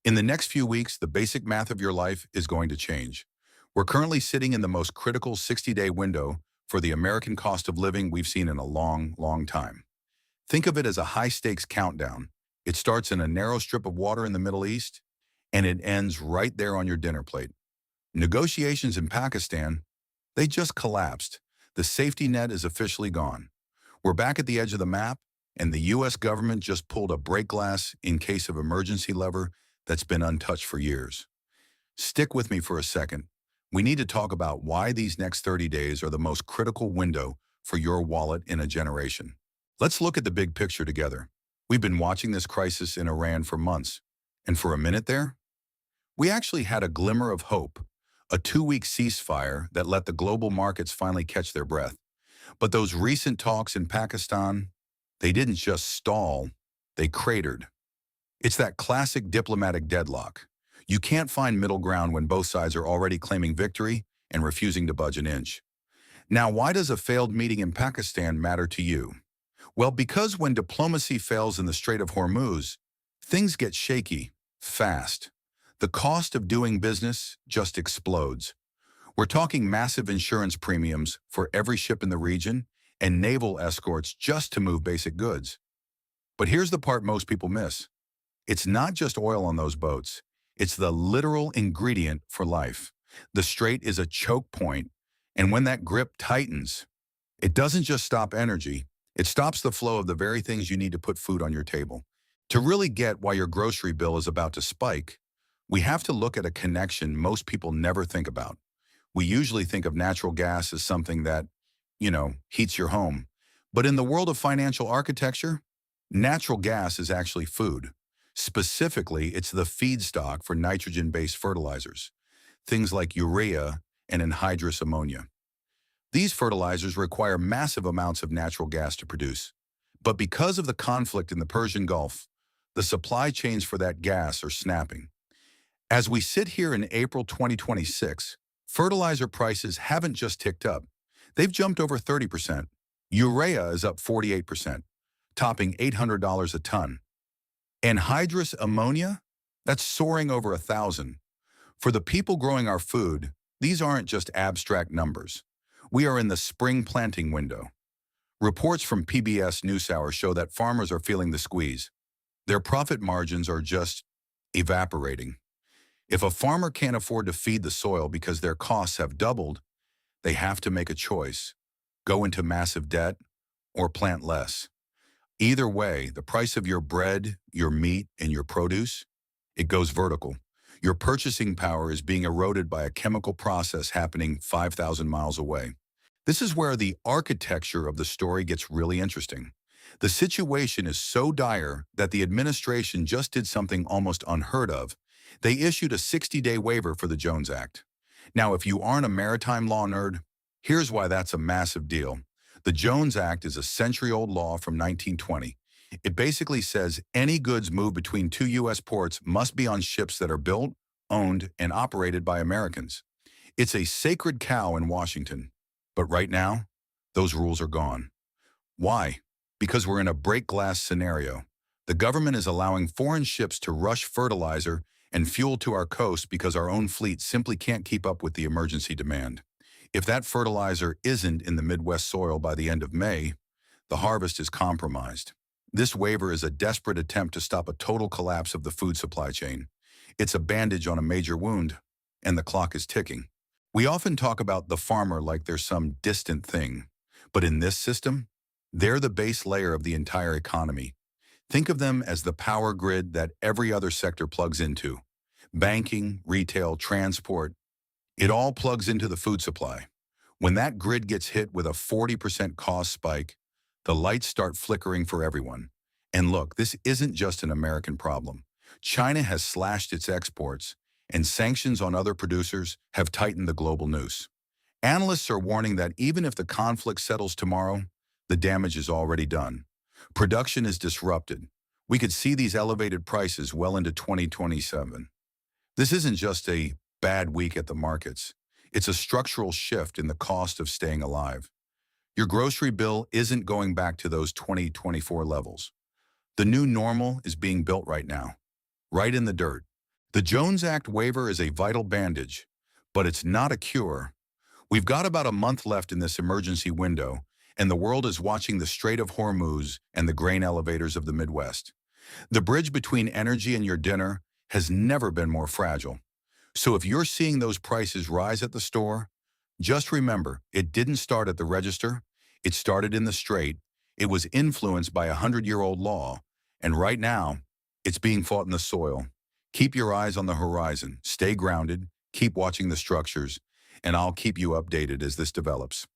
In the next few weeks, the basic math of your life is going to change. We're currently sitting in the most critical 60-day window for the American cost of living we've seen in a long, long time. Think of it as a high-stakes countdown. It starts in a narrow strip of water in the Middle East, and it ends right there on your dinner plate. Negotiations in Pakistan, they just collapsed. The safety net is officially gone. We're back at the edge of the map, and the U.S. government just pulled a break glass in case of emergency lever that's been untouched for years. Stick with me for a second. We need to talk about why these next 30 days are the most critical window for your wallet in a generation. Let's look at the big picture together. We've been watching this crisis in Iran for months, and for a minute there, we actually had a glimmer of hope, a 2-week ceasefire that let the global markets finally catch their breath. But those recent talks in Pakistan, they didn't just stall, they cratered. It's that classic diplomatic deadlock. You can't find middle ground when both sides are already claiming victory and refusing to budge an inch. Now, why does a failed meeting in Pakistan matter to you? Well, because when diplomacy fails in the Strait of Hormuz, things get shaky, fast. The cost of doing business just explodes. We're talking massive insurance premiums for every ship in the region and naval escorts just to move basic goods. But here's the part most people miss. It's not just oil on those boats. It's the literal ingredient for life. The strait is a choke point, and when that grip tightens, it doesn't just stop energy, it stops the flow of the very things you need to put food on your table. To really get why your grocery bill is about to spike, we have to look at a connection most people never think about. We usually think of natural gas as something that, heats your home. But in the world of financial architecture, natural gas is actually food. Specifically, it's the feedstock for nitrogen-based fertilizers, things like urea and anhydrous ammonia. These fertilizers require massive amounts of natural gas to produce. But because of the conflict in the Persian Gulf, the supply chains for that gas are snapping. As we sit here in April 2026, fertilizer prices haven't just ticked up. They've jumped over 30%. Urea is up 48%, topping $800 a ton. Anhydrous ammonia? That's soaring over 1,000. For the people growing our food, these aren't just abstract numbers. We are in the spring planting window. Reports from PBS NewsHour show that farmers are feeling the squeeze. Their profit margins are just evaporating. If a farmer can't afford to feed the soil because their costs have doubled, they have to make a choice: go into massive debt or plant less. Either way, the price of your bread, your meat, and your produce, it goes vertical. Your purchasing power is being eroded by a chemical process happening 5,000 miles away. This is where the architecture of the story gets really interesting. The situation is so dire that the administration just did something almost unheard of. They issued a 60-day waiver for the Jones Act. Now, if you aren't a maritime law nerd, here's why that's a massive deal. The Jones Act is a century-old law from 1920. It basically says any goods moved between two U.S. ports must be on ships that are built, owned, and operated by Americans. It's a sacred cow in Washington. But right now, those rules are gone. Why? Because we're in a break glass scenario. The government is allowing foreign ships to rush fertilizer and fuel to our coast because our own fleet simply can't keep up with the emergency demand. If that fertilizer isn't in the Midwest soil by the end of May, the harvest is compromised. This waiver is a desperate attempt to stop a total collapse of the food supply chain. It's a bandage on a major wound, and the clock is ticking. We often talk about the farmer like they're some distant thing, but in this system, they're the base layer of the entire economy. Think of them as the power grid that every other sector plugs into. Banking, retail, transport, it all plugs into the food supply. When that grid gets hit with a 40% cost spike, the lights start flickering for everyone. And look, this isn't just an American problem. China has slashed its exports, and sanctions on other producers have tightened the global noose. Analysts are warning that even if the conflict settles tomorrow, the damage is already done. Production is disrupted. We could see these elevated prices well into 2027. This isn't just a bad week at the markets. It's a structural shift in the cost of staying alive. Your grocery bill isn't going back to those 2024 levels. The new normal is being built right now, right in the dirt. The Jones Act waiver is a vital bandage, but it's not a cure. We've got about a month left in this emergency window, and the world is watching the Strait of Hormuz and the grain elevators of the Midwest. The bridge between energy and your dinner has never been more fragile. So if you're seeing those prices rise at the store, just remember, it didn't start at the register. It started in the strait. It was influenced by a 100-year-old law. And right now, it's being fought in the soil. Keep your eyes on the horizon. Stay grounded. Keep watching the structures. And I'll keep you updated as this develops.